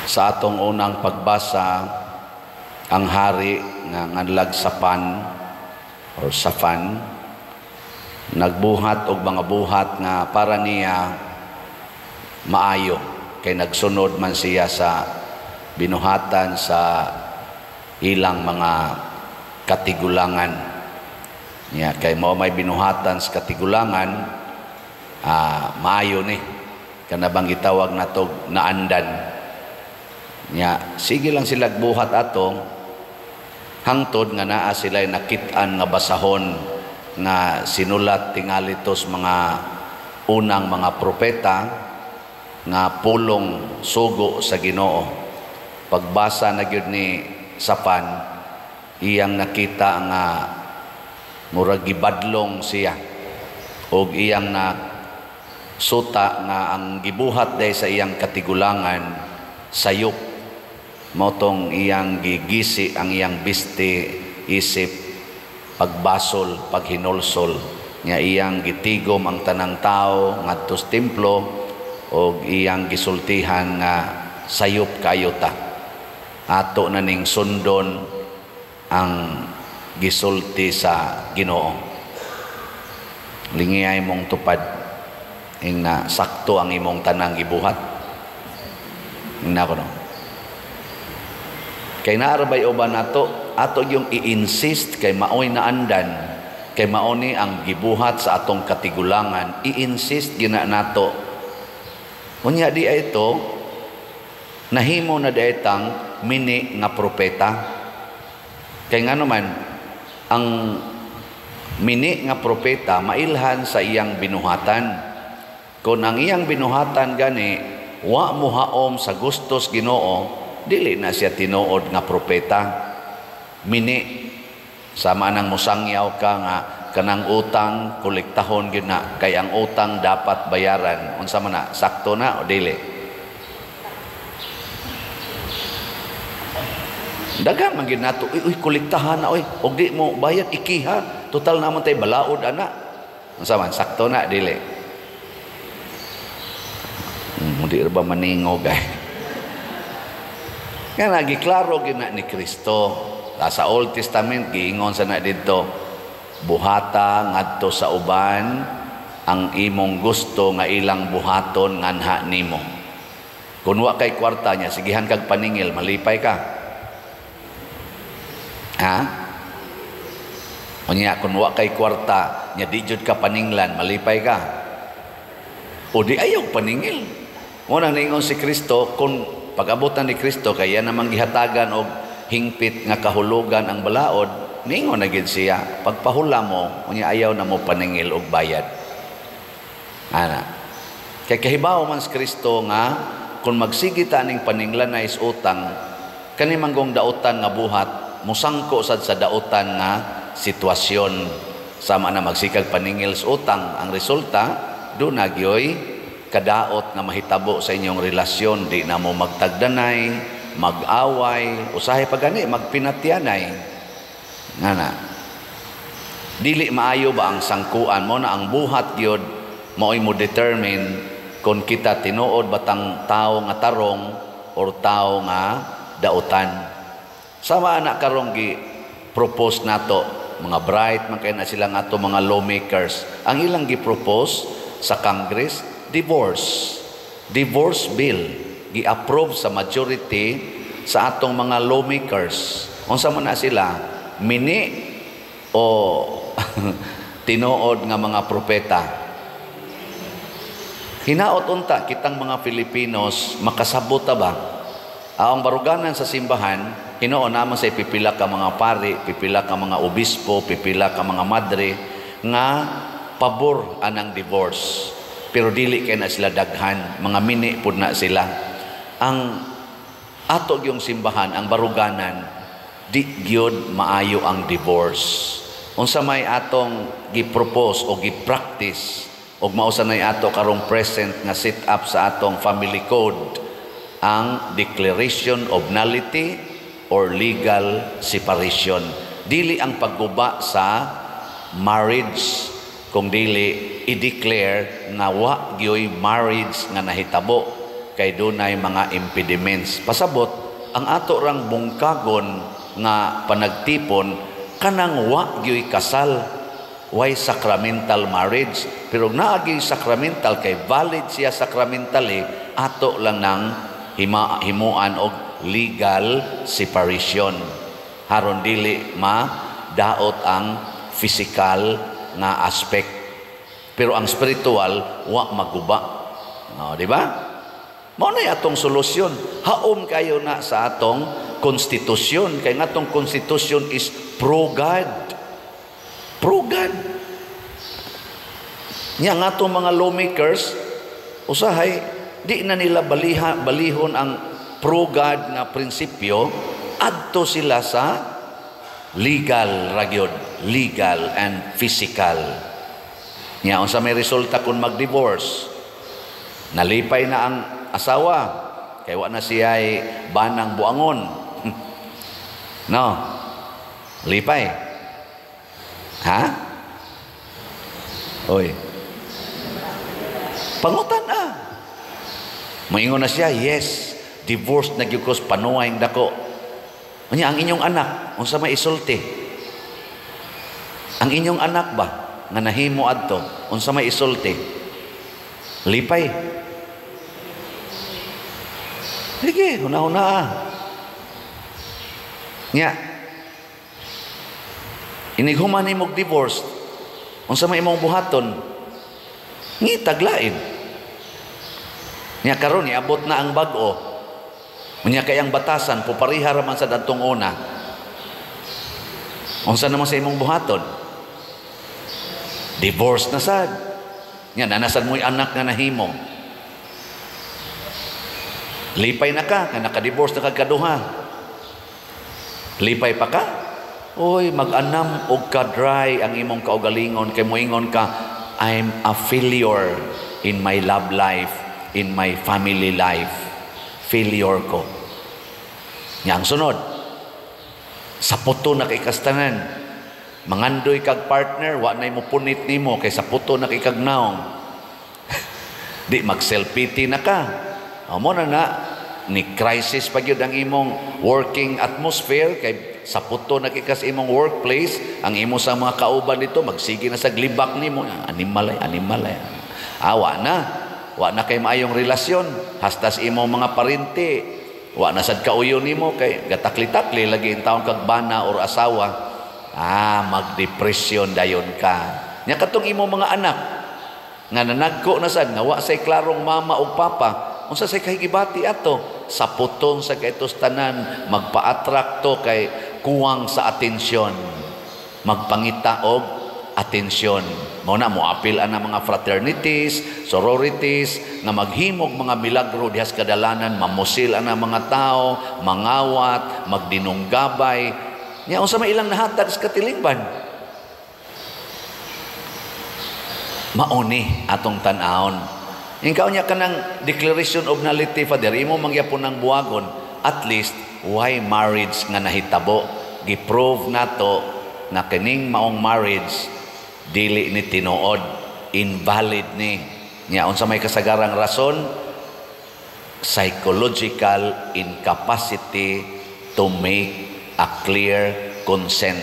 Sa atong unang pagbasa, ang hari nga nganlag Safan or Safan nagbuhat og mga buhat nga para niya maayo, kay nagsunod man siya sa binuhatan sa ilang mga katigulangan niya. Kay mao may binuhatan sa katigulangan, maayo ni kanabang gitawag natog naandan niya. Sige lang sila buhat ato hangtod nga naa sila nakit-an nga basahon nga sinulat tingali tos mga unang mga propeta nga pulong sugo sa Ginoo. Pagbasa na gyud ni Safan, iyang nakita nga murag gibadlong siya og iyang na suta nga ang gibuhat day sa iyang katigulangan sayop. Motong iyang gigisi ang iyang biste isip pagbasol, paghinulsol nga iyang gitigom ang tanang tao ngadto sa templo og iyang gisultihan nga sayop kayo ta. Ato na ning sundon ang gisulti sa Ginoo. Lingiyay mong tupad ing na sakto ang imong tanang gibuhat. Ingna ko no. Kay naarabay uban ato yung i-insist kay maoy na andan, kay maoni ang gibuhat sa atong katigulangan, i-insist gina nato. Unya di ito nahimo na daitang mini nga propeta. Kay ngano man ang mini nga propeta mailhan sa iyang binuhatan. Kung ang iyang binuhatan gani wa muhaom sa gustos Ginoo, dili na siya tinuod nga propeta. Mini sama nang musangyaw ka nga kanang utang kolektahon gyud na, kay ang utang dapat bayaran. Unsa man na, sakto na o dili? Daga man gyud nato, uy kolektahan na, og di mo bayad ikiha, total namon tay balaod ana. Unsa man, sakto na dili? Di ba maningo gay? Nga nagiklaro gina ni Kristo sa Old Testament, giingon sa na dito, buhata ngadto sa uban ang imong gusto nga ilang buhaton nganha nimo. Kung wa kay kwarta niya, sigihan kag paningil, malipay ka. Ha? Unya kung wa kay kwarta nya di jud ka paninglan, malipay ka. O di ayaw paningil. Unang ningon si Kristo, kung pag-abutan ni Kristo kaya namang gihatagan og hingpit nga kahulugan ang balaod, ningon na gid siya, pagpahula mo unya ayaw na mo paningil og bayad. Ana. Kay kahibaw man si Kristo nga kung magsigita ning paninglan na is utang, kani manggong dautan nga buhat musangko sad sa dautan nga sitwasyon sama na magsikag paningil sa utang. Ang resulta do na gyoy kadaot nga mahitabo sa inyong relasyon, di na mo magtagdanay, mag-away, usahay pa gani, magpinatyanay. Nga na. Dili maayo ba ang sangkuan mo na ang buhat yun, mao'y mo determine kung kita tinuod batang tao nga tarong or tao nga dautan. Sama na karong gi-propose nato, mga bright, man kaya na sila nga to mga lawmakers. Ang ilang gi-propose sa Congress, divorce bill gi-approve sa majority sa atong mga lawmakers. Unsa man na sila, mini o tinuod nga mga propeta. Hinaot unta kitang mga Filipinos makasabot ba? Ang baruganan sa simbahan, hinuon naman sa pipila ka mga pari, pipila ka mga obispo, pipila ka mga madre nga pabor anang divorce. Pero dili kay na sila daghan, mga mini pud na sila. Ang ato yung simbahan, ang baruganan, di gyud maayo ang divorce. Unsa may atong gi-propose o gi-practice og mausa nay ato karong present nga set up sa atong family code, ang declaration of nullity or legal separation. Dili ang pagguba sa marriage, kung dili i-declare nga wa gyoy marriage nga nahitabo kay dunay mga impediments. Pasabot, ang ato rang bungkagon nga panagtipon, kanang wa gyoy kasal, why sacramental marriage. Pero naagi sacramental kay valid siya sacramentally, ato lang nang himuan og legal separation. Haron dili daot ang physical nga aspect. Pero ang spiritual, wa maguba. No, di ba? Mao na atong solusyon. Haom kayo na sa atong konstitusyon. Kay nga atong konstitusyon is pro-God. Pro-God. Nya nga atong mga lawmakers, usahay, di na nila balihon ang pro-God nga prinsipyo, adto sila sa legal ragyod, legal and physical. Nya unsa may resulta kung mag-divorce? Nalipay na ang asawa, kay wa na siya ay banang buangon. No. Lipay. Ha? Oy. Pangutan na. Moingon na siya, yes, divorce na gyud ko panuway dako. Unya ang inyong anak, unsa may isulti? Ang inyong anak ba nga nahimo adto, unsa may isulti? Lipay. Sige, una-una. Nya. Inighuman nimog divorce, unsa may imong buhaton? Ngitag lain. Nya karon niabot na ang bag-o. Unya kay ang batasan pupariha ra man sa dadtong una. Unsa naman sa imong buhaton? Divorce na sad. Nya nanasan mo'y anak nga nahimo. Lipay na ka, nga naka-divorce na kagkaduha. Lipay pa ka? Oy, mag-anam og ka-dry ang imong kaugalingon kay moingon ka, I'm a failure in my love life, in my family life. Failure ko. Nya ang sunod, sa puto na kay kastanan, mangandoy kag partner, wa nay mo punit nimo kay sa puto na kay kag naong. Di mag-self-pity na ka. Amo na ni crisis pa gyud ang imong working atmosphere kay sa puto na kay kas imong workplace, ang imo sa mga kauban dito magsige na sa glibak nimo, animal ay. Wa na kay maayong relasyon, hastas imong mga parente, wa na sad kauyo nimo kay gatakli-takli lagi in taon kag bana or asawa. Magdepresyon dayon ka. Nya katong imong mga anak nga nanagko na sad nga wa say klarong mama o papa, unsa say kahigibati ato sa puton sa kaitos tanan, magpa-attract to kay kuwang sa atensyon, magpangita og atensyon. Mao na mo apil ana mga fraternities, sororities nga maghimog mga milagro dihas kadalanan, mamusil ana mga tao, mangawat, magdinunggabay. Nya unsa may ilang nahatag sa katilingban? Mauni atong tan-awon. Ingkaw niya kanang declaration of nullity, Father, imo mangyapon ng buwagon, at least why marriage nga nahitabo, giprove nato na kining maong marriage dili ni tinuod, invalid ni. Nya unsa may kasagarang rason? Psychological incapacity to make a clear consent.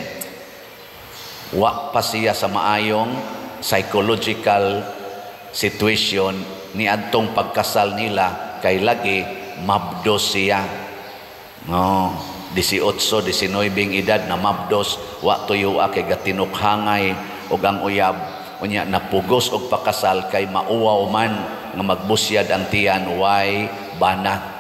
Wa pa siya sa maayong psychological situation ni adtong pagkasal nila kay lagi mabdos siya. No, 18, 19 edad na mabdos, wa tuyo kay gatinukhangay og ang uyab. Unya napugos og pakasal kay mauwaw man nga magbusyad ang tiyan, way bana.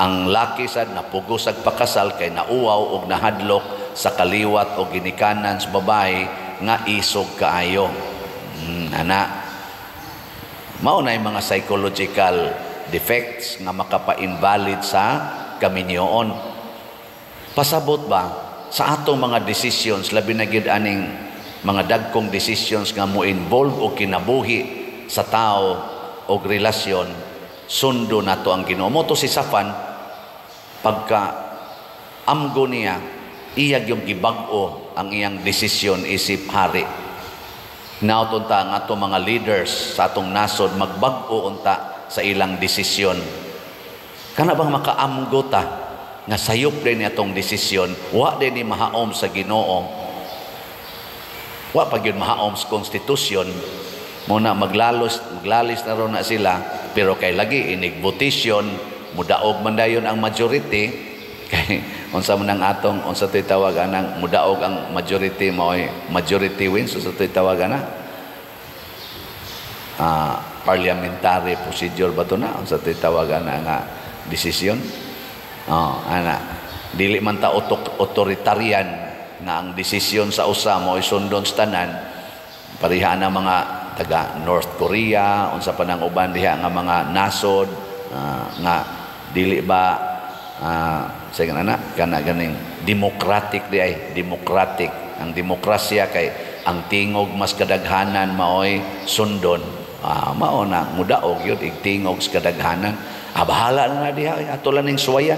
Ang laki sad napugos og pakasal kay nauwaw og nahadlok sa kaliwat o ginikanan sa babae nga isog kaayo. Mao na yung mga psychological defects nga makapa-invalid sa kaminyoon. Pasabot ba sa atong mga decisions, labi na gyud aning mga dagkong decisions nga mo involve o kinabuhi sa tao o relasyon, sundo nato ang Ginoo. Mo to si Safan, pagka amgo niya, iyag yung gibag-o ang iyang desisyon isip hari. Nauton ta nga ato mga leaders sa atong nasod magbag-o unta sa ilang desisyon. Kana bang makaamgo ta nga sayop din atong desisyon, wa din ni mahaom sa Ginoo, wa pa gyud mahaom sa konstitusyon, muna maglalis na ron na sila, pero kay lagi inig votation, mudaog man dayon ang majority, kay unsa man ang atong, unsa to'y tawag anang mudaog ang majority, mao'y majority wins, unsa to'y tawag ana? Parliamentary procedure ba to na? Unsa to'y tawag ana nga desisyon? Ana, dili man ta authoritarian nga ang desisyon sa usa mo'y sundon sa tanan, pariha na mga taga North Korea, unsa pa nang uban diha nga mga nasod, nga dili ba sa kana ganing democratic di ay democratic. Ang demokrasya kay ang tingog mas kadaghanan maoy sundon, mao na mudaog yun igtingog sa kadaghanan. Bahala na diha ato lang ning suwayan,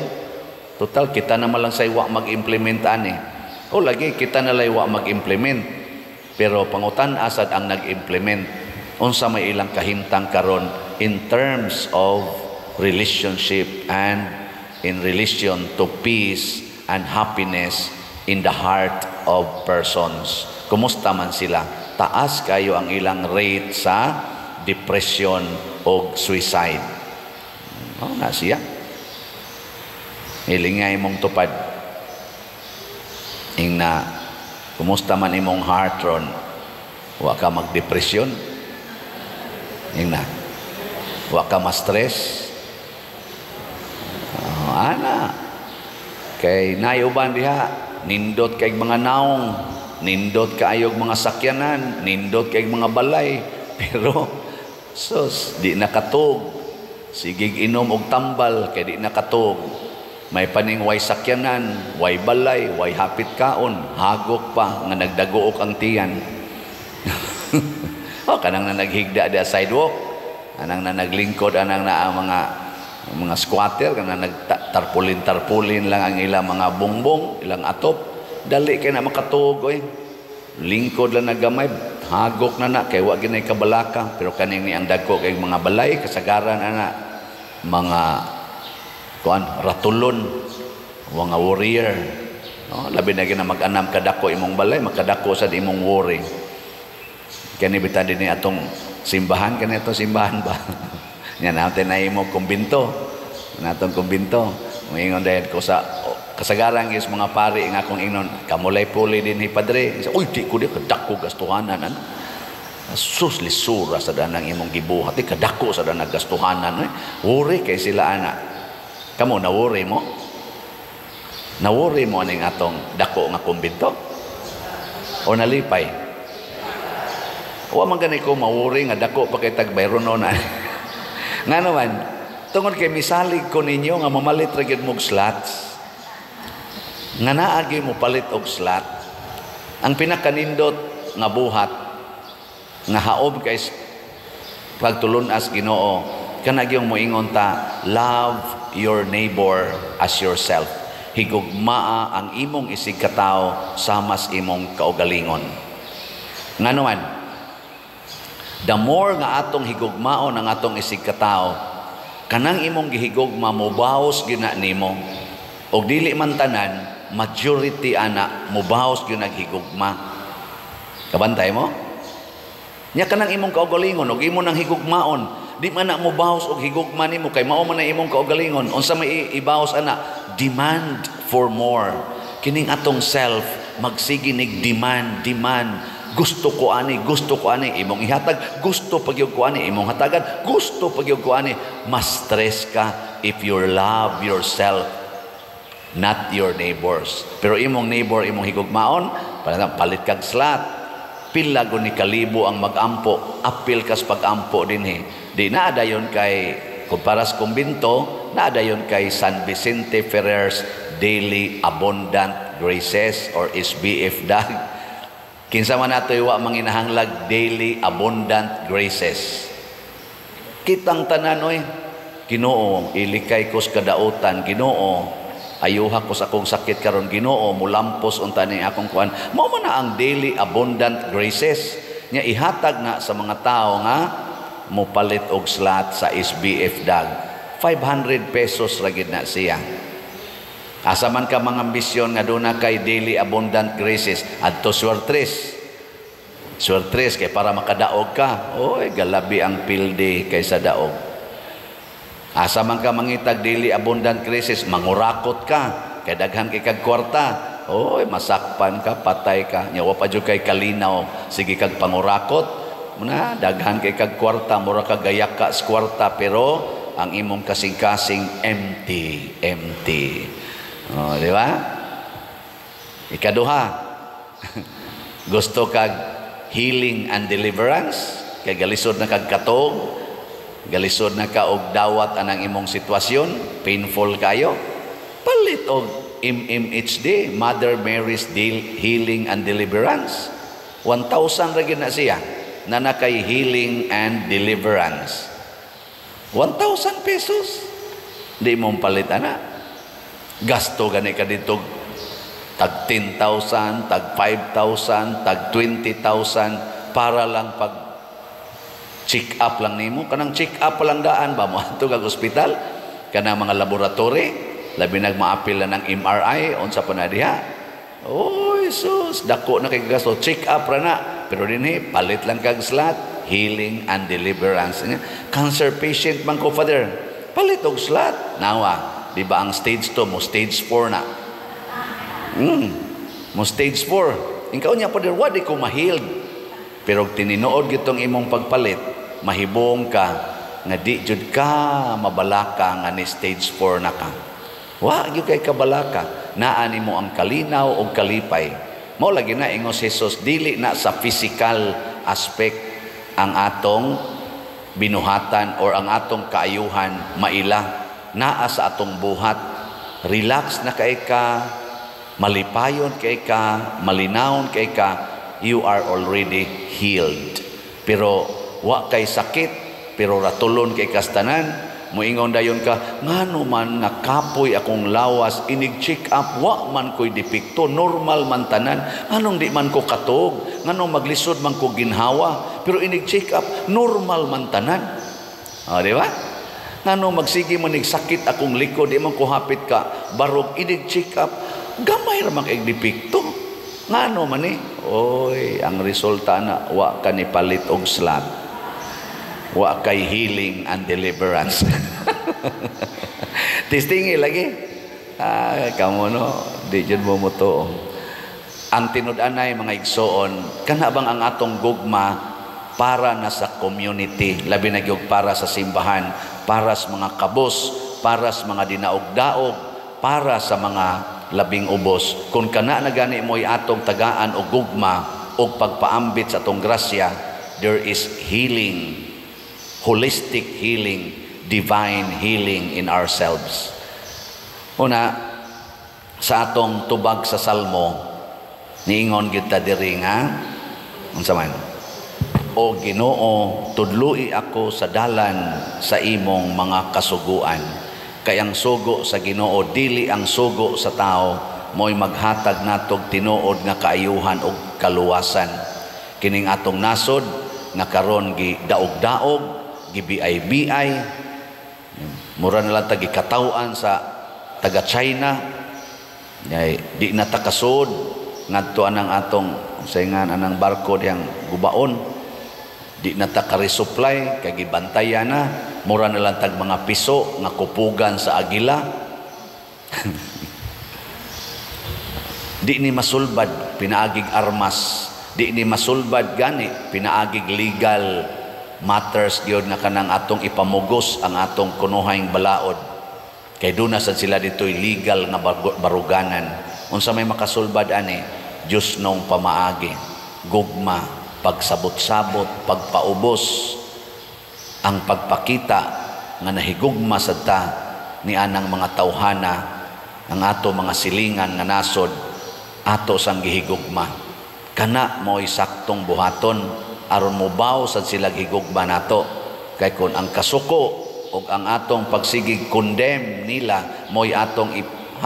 total kita naman lang sa iwa mag-implement ani, o lagi kita na lang iwa mag-implement, pero pangutan asad ang nag-implement unsa may ilang kahimtang karon in terms of relationship and in relation to peace and happiness in the heart of persons. Kumusta man sila? Taas kayo ang ilang rate sa depression o suicide. Na siya. Ilingay mong tupad. Ingna, kumusta man imong heart ron? Wa ka magdepresyon? Ingna, wa ka ma-stress? Ana, kay nayuban diha, nindot kay mga naong, nindot kaayog mga sakyanan, nindot kay mga balay, pero sus, di nakatug. Sigig inom og tambal kay di nakatug. May paning way sakyanan, way balay, way hapit kaon, hagok pa nga nagdagook ang tiyan. Kanang na naghigda da sidewalk, anang na naglingkod, anang na mga squatter, kana nagtarpulin lang ang ilang mga bongbong, ilang atop, dali kay na makatug oy. Lingkod lang nagamay, hagok na kay wa ginay kabalaka, pero kaning ni ang dagko kay mga balay kasagaran ana mga ratulon, mga warrior, no? Labi na gina mag-anam kadako imong balay, makadako sa imong worry. Kani bitan din ni atong simbahan, kanito simbahan ba? Nya natin na imong kumbinto, natong kumbinto. Moingon dayon ko sa kasagaran is mga pari nga akong ingnon, kamulay-puli din ni padre. Uy, di ko di kadako gastuhanan ano. Sus lisura sa danang imong gibuhat, di kadako sa danang gastuhanan. Worry kay sila ana. Kamo na worry mo? Na worry mo ning atong dako nga kumbinto? O nalipay? Wa man gani ko mawori nga dako pa kay tag bayron na. Nga naman, tungod kay misalig ko ninyo nga mamalit ra gyud mog slots. Nga naagi mo palit og slot. Ang pinakanindot nga buhat nga haob kay pagtulunas Ginoo, kana gyung moingon ta, love your neighbor as yourself. Higugmaa ang imong isig katao samas imong kaugalingon. Nga naman, the more nga atong higugmaon ang atong isig katao, kanang imong gihigugma mobaos gina nimo. Og dili man tanan, majority ana mobaos gyud naghigugma. Kabantay mo? Nya kanang imong kaugalingon og imo nang higugmaon, di man na mobaos og higugma nimo kay mao man na imong kaugalingon. Unsa may ibaos ana? Demand for more. Kining atong self magsige nig demand. Gusto ko ani, imong ihatag, gusto pagyug ko ani, imong hatagan, gusto pagyug ko ani. Mas stress ka if you love yourself, not your neighbors. Pero imong neighbor, imong higugmaon, palit kag slot, pila gud ni kalibo ang magampo, apil kas pagampo dinhi. Di na dayon kay kumpara sa kumbinto, na dayon kay San Vicente Ferrer's Daily Abundant Graces or SBF dag. Kinsa man nato wa manginahanglag daily abundant graces. Kitang tanan oy, Ginoo, ilikay ko sa kadautan, Ginoo, ayuha ko sa akong sakit karon, Ginoo, mulampos unta ni akong kuan. Mao man na ang daily abundant graces nya ihatag na sa mga tao nga mopalit og slot sa SBF dag. 500 pesos ra gid na siya. Asa man ka mga ambisyon nga doon na kay daily abundant graces adto suertres. Suertres kay para makadaog ka. Oy, galabi ang pilde kaysa daog. Asa man ka mangitag daily abundant graces, mangurakot ka kay daghan kay kag kwarta. Oy, masakpan ka, patay ka. Nya wa pa jud kay kalinaw. Sige kag pangurakot. Muna daghan kay kag kwarta, mura ka gayak ka sa kwarta pero ang imong kasing-kasing empty. Oh, di ba? Ikaduha, gusto kag healing and deliverance, kay galisod na kag katog, galisod na ka og dawat anang imong sitwasyon, painful kayo, palit og MMHD, Mother Mary's Healing and Deliverance. 1,000 ra gyud na siya na nakay healing and deliverance. 1,000 pesos. Di mong palit ana. Gasto gani ka dito tag 10,000, tag 5,000, tag 20,000 para lang pag check up lang nimo. Kanang check up lang daan ba mo ato kag ospital, kanang mga laboratory, labi nagmaapil na ng MRI unsa pa na diha. Oh, Jesus, dako na kay gasto, check up ra na. Pero dinhi palit lang kag slot, healing and deliverance. Cancer patient man ko, Father, palit og slot. Nawa, di ba ang stage 2 mo, stage 4 na. Mo stage 4. Ikaw niya pa din, wadi ko ma-healed. Pero tininood gitong imong pagpalit, mahibong ka, nga di jud ka mabalaka nga ni stage 4 na ka. Wa gyud kay kabalaka. Naani mo ang kalinaw o kalipay. Mao lagi na ingos Jesus, dili na sa physical aspect ang atong binuhatan or ang atong kaayuhan maila. Naa sa atong buhat, relax na kay ka, malipayon kay ka, malinawon kay ka, you are already healed. Pero wa kay sakit, pero ratulon kay kastanan, muingon dayon ka, ngano man nakapoy akong lawas, inig check up, wa man ko'y depekto, normal man tanan, anong di man ko katog, nganong maglisod man ko ginhawa, pero inig check up, normal man tanan. O, di ba? Ngano magsige man sakit akong likod, di man ko hapit ka, barog inig check up, gamay ra man kay depekto. Ngano man ni? Oy, ang resulta na wa ka ni palit og slot. Wa kay healing and deliverance. Testingi lagi. Kamo no, di jud mo muto. Ang tinud-anay mga igsoon, kana bang ang atong gugma para na sa community, labi na gyud para sa simbahan, para sa mga kabos, para sa mga dinaog-daog, para sa mga labing ubos. Kung kana na gani mo'y atong tagaan o gugma o pagpaambit sa atong grasya, there is healing, holistic healing, divine healing in ourselves. Una, sa atong tubag sa Salmo, niingon kita diri nga, unsa man? O Ginoo, tudloi ako sa dalan sa imong mga kasuguan. Kay ang sugo sa Ginoo dili ang sugo sa tao, mo'y maghatag natog tinuod nga kaayuhan ug kaluwasan. Kining atong nasod nga karon gi daog-daog, gibiay-biay, mura na lang tagi katawan sa taga China, di na takasod ngadto anang atong saingan anang barko diyang gubaon, di na taka-resupply kay gibantayan na, mura na lang tag mga piso nga kupugan sa agila. Di ni masulbad pinaagig armas, di ni masulbad gani pinaagig legal matters gyud nga kanang atong ipamugos ang atong kunuhayng balaod. Kay duna sad sila ditoy legal nga baruganan. Unsa may makasulbad ani? Diyos nung pamaagi, gugma, pagsabot-sabot, pagpaubos, ang pagpakita nga nahigugma sad ta ni anang mga tawhana, ang ato mga silingan nga nasod, ato sang gihigugma. Kana mo'y saktong buhaton aron mobaw sad sila gihigugma nato. Kay kun ang kasuko o ang atong pagsigig condemn nila mo'y atong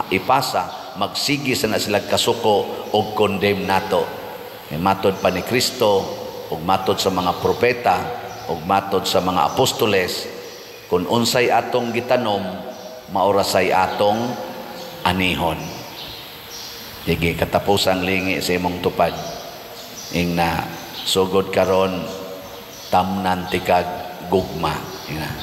ipasa, magsigi sa na sila kasuko o condemn nato. Matod pa ni Kristo, ug matod sa mga propeta, ug matod sa mga apostoles, Kung unsay atong gitanom, maurasay atong anihon. Sige, katapusang lingi sa imong tupad. Ing na sugod karon tamnan tikag gugma. Ina.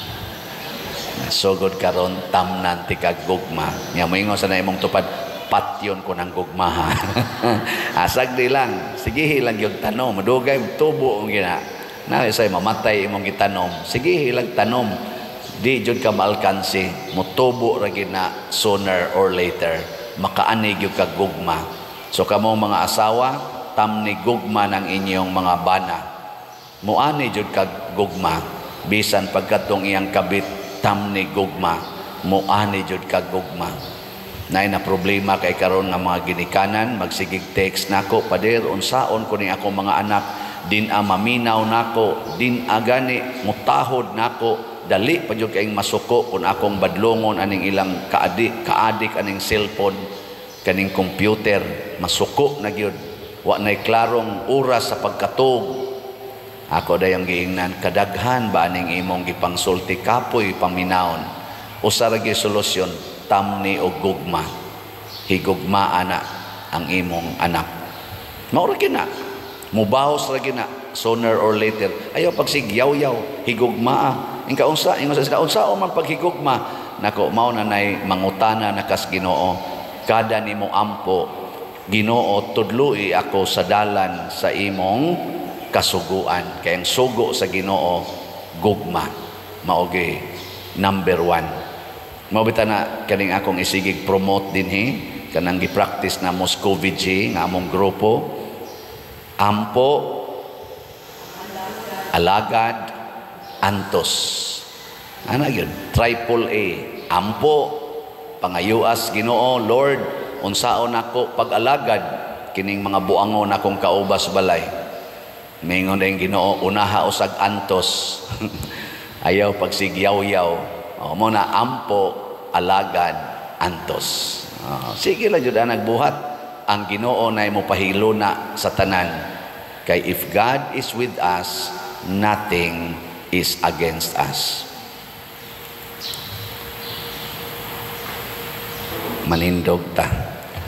Sugod karon tamnan tikag gugma. Nya moingon sa na imong tupad, patyon ko ng gugma. Asag di lang. Sige lang yung tanom. Madugay tubo ang gina. Na say mamatay imong gitanom. Sige lang tanom. Di jud ka maalkansi, mutubo ra gid na sooner or later. Makaanig yung kagugma. So kamong mga asawa, tamni gugma ng inyong mga bana. Muani jud kagugma. Bisan pagkatong iyang kabit, tamni gugma. Muani jud kagugma. Nay na problema kay karon nga mga ginikanan, magsigig text nako, pader unsaon ko ni akong mga anak, din maminaw nako, din gani mutahod nako. Dali pa jud kaing masuko kung akong badlongon aning ilang kaadik aning cellphone kaning computer, masuko na gyud. Wa nay klarong oras sa pagkatug. Ako dayang giingnan, kadaghan ba aning imong gipangsulti kapoy paminawon. Usa ra gyud solusyon, tamni og gugma. Higugmaan na ang imong anak. Mao ra gyud na. Mubahos ra gyud na sooner or later. Ayaw pagsigyaw-yaw, higugmaa. Inkaunsa o man paghigugma, nako mao na nay mangutana na kas Ginoo, kada nimo ampo, Ginoo tudloi ako sa dalan sa imong kasuguan. Kay ang sugo sa Ginoo gugma. Maogi number 1. Mao bitaw na kaning akong isigig promote dinhi kanang gi-practice na Moscovici nga among grupo. Ampo, alagad, antos. Ano yun? Triple A. Ampo, pangayuas Ginoo, Lord, unsaon ako pag-alagad kining mga buangon akong kaubas balay. Mingon dayong Ginoo, unaha usag antos. Ayaw pagsigyaw-yaw. O mo na ampo, alagad, antos. Sige lang jud nagbuhat. Ang Ginoo na mo pahilo na sa tanan. Kay if God is with us, nothing is against us. Manindog ta.